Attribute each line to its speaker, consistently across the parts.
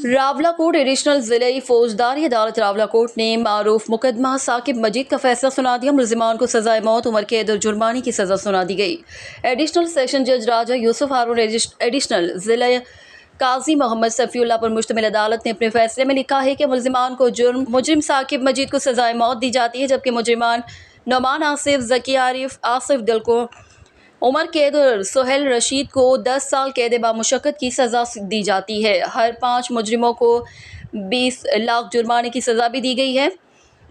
Speaker 1: Rawalakot additional जिले फौजदारी अदालत रावलाकोट ने मारूफ मुकदमा साकिब मजीद का फैसला सुना दिया। मुलजिमान को सजाए मौत, उम्र कैद और जुर्माने की सजा सुना दी गई। एडिशनल सेशन जज राजा यूसुफ हारून एडिशनल जिले काजी मोहम्मद सफ़ीउल्लाह पर मुश्तमिल अदालत ने अपने फैसले में लिखा है कि मुलजिमान को मुजरिम साकिब मजीद को सजाए मौत दी जाती है, जबकि मुजरिमान नौमान आसिफ, ज़की आरिफ, आसिफ दिल को उमर कैद और सुहेल रशीद को 10 साल कैद बामुशक्कत की सज़ा दी जाती है। हर 5 मुजरिमों को 20 लाख जुर्माने की सज़ा भी दी गई है।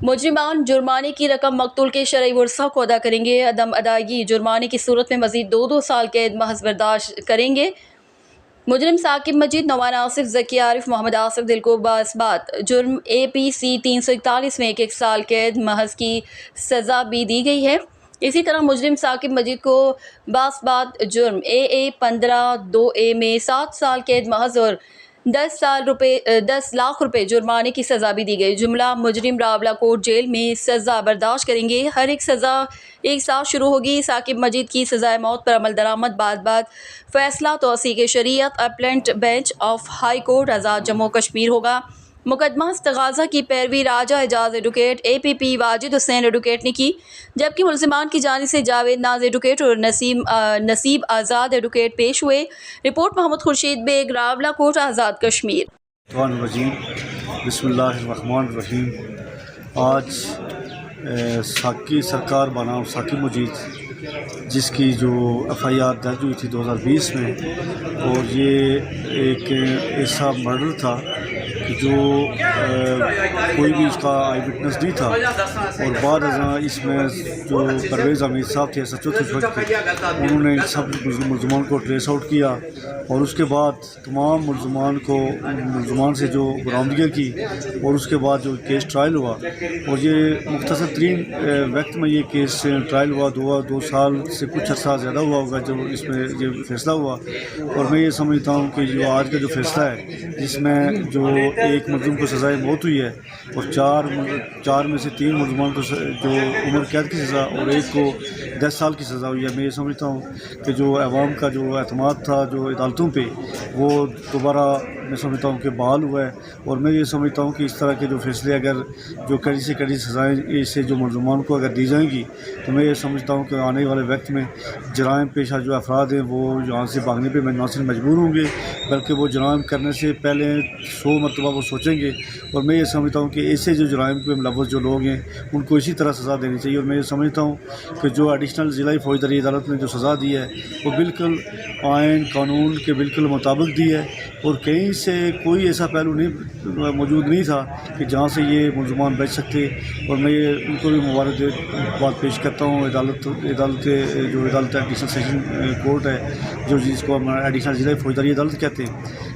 Speaker 1: मुजरिमान जुर्माने की रकम मकतूल के शरई वर्सा को अदा करेंगे। अदम अदायगी जुर्माने की सूरत में मज़ीद 2 साल कैद महज बर्दाश्त करेंगे। मुजरिम साकिब मजीद, नौमान आसिफ, ज़की आरिफ, मोहम्मद आसिफ दिल को बासबात जुर्म APC 341 में 1 साल कैद महज की सज़ा भी दी गई है। इसी तरह मुजरिम साकिब मजीद को बासबात जुर्म AA 15(2)A में 7 साल कैद महज और 10 लाख रुपए जुर्माने की सज़ा भी दी गई। जुमला मुजरिम रावलाकोट जेल में सज़ा बर्दाश्त करेंगे। हर एक सज़ा एक साथ शुरू होगी। साकिब मजीद की सज़ाए मौत पर अमल दरामद बाद फैसला तौसीक़ शरीयत appellate bench of high court Azad Jammu Kashmir होगा। मुकदमा इस्तग़ाज़ा की पैरवी Raja Ejaz advocate APP Wajid Hussain advocate ने की, जबकि मुलजिमान की जानिब से जावेद नाज एडवोकेट और नसीब आज़ाद एडवोकेट पेश हुए। Report Mohammad Khurshid bag, Rawalakot, Azad Kashmir.
Speaker 2: बिस्मिल्लाहिर्रहमानिर्रहीम। आज साकी सरकार बनाम साकिब मजीद, जिसकी जो FIR दर्ज हुई थी 2020 में, और ये एक ऐसा मर्डर था कि जो कोई भी उसका आई विटनेस नहीं था, और बाद इसमें जो परवेज़ हमीद साहब थे SHO थे, उन्होंने सब मुलजमान को ट्रेस आउट किया और उसके बाद तमाम मुलजमान से जो बरामदगी की, और उसके बाद जो केस ट्रायल हुआ, और ये मुख्तसर तरीन वक्त में ये केस ट्रायल हुआ। 2 साल से कुछ अर्सा ज़्यादा हुआ होगा जब इसमें ये फैसला हुआ। और मैं ये समझता हूँ कि जो आज का जो फैसला है, जिसमें जो एक मुलजिम को सज़ाए मौत हुई है और चार में से 3 मुलजमान को जो उम्र कैद की सज़ा और एक को 10 साल की सज़ा हुई है, मैं ये समझता हूँ कि जो अवाम का जो एतमाद था जो अदालतों पे, वो दोबारा मैं समझता हूँ कि बहाल हुआ है। और मैं ये समझता हूँ कि इस तरह के जो फैसले अगर जो कड़ी से कड़ी सज़ाएँ इससे जो मुलजमान को अगर दी जाएंगी, तो मैं ये समझता हूँ कि आने वाले वक्त में जराइम पेशा जो अफराद हैं वो यहाँ से भागने पर न सिर्फ मजबूर होंगे, बल्कि वो जराइम करने से पहले 100 मरतबा वो सोचेंगे। और मैं ये समझता हूँ कि ऐसे जो जराइम के मुलव्वस जो लोग हैं, उनको इसी तरह सज़ा देनी चाहिए। और मैं ये समझता हूँ कि जो एडिशनल ज़िला फौजदारी अदालत ने जो सज़ा दी है, वो बिल्कुल आइन कानून के बिल्कुल मुताबिक दी है, और कहीं से कोई ऐसा पहलू मौजूद नहीं था कि जहाँ से ये मुलजमान बच सकते। और मैं ये उनको भी मुबारकबाद पेश करता हूँ। अदालत एडिशनल सेशन कोर्ट है, जो जिसको हम एडिशनल ज़िला फौजदारी अदालत कहते हैं,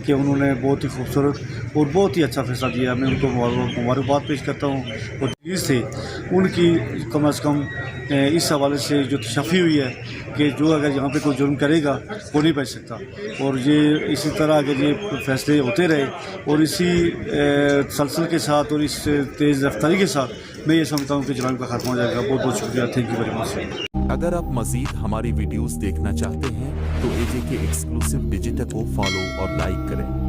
Speaker 2: कि उन्होंने बहुत ही खूबसूरत और बहुत ही अच्छा फैसला दिया। मैं उनको मुबारकबाद पेश करता हूँ। और चीज़ थे उनकी कम अज़ कम इस हवाले से जो तशफ़ी हुई है कि जो अगर यहाँ पे कोई जुर्म करेगा वो नहीं बच सकता। और ये इसी तरह अगर ये फैसले होते रहे और इसी तसलसल के साथ और इस तेज़ रफ्तारी के साथ, मैं ये समझता हूँ कि जुर्म का खात्मा हो जाएगा। बहुत बहुत शुक्रिया। Thank you very much.
Speaker 3: अगर आप मज़ीद हमारी वीडियोस देखना चाहते हैं तो AJK एक्सक्लूसिव डिजिटल को फॉलो और लाइक करें।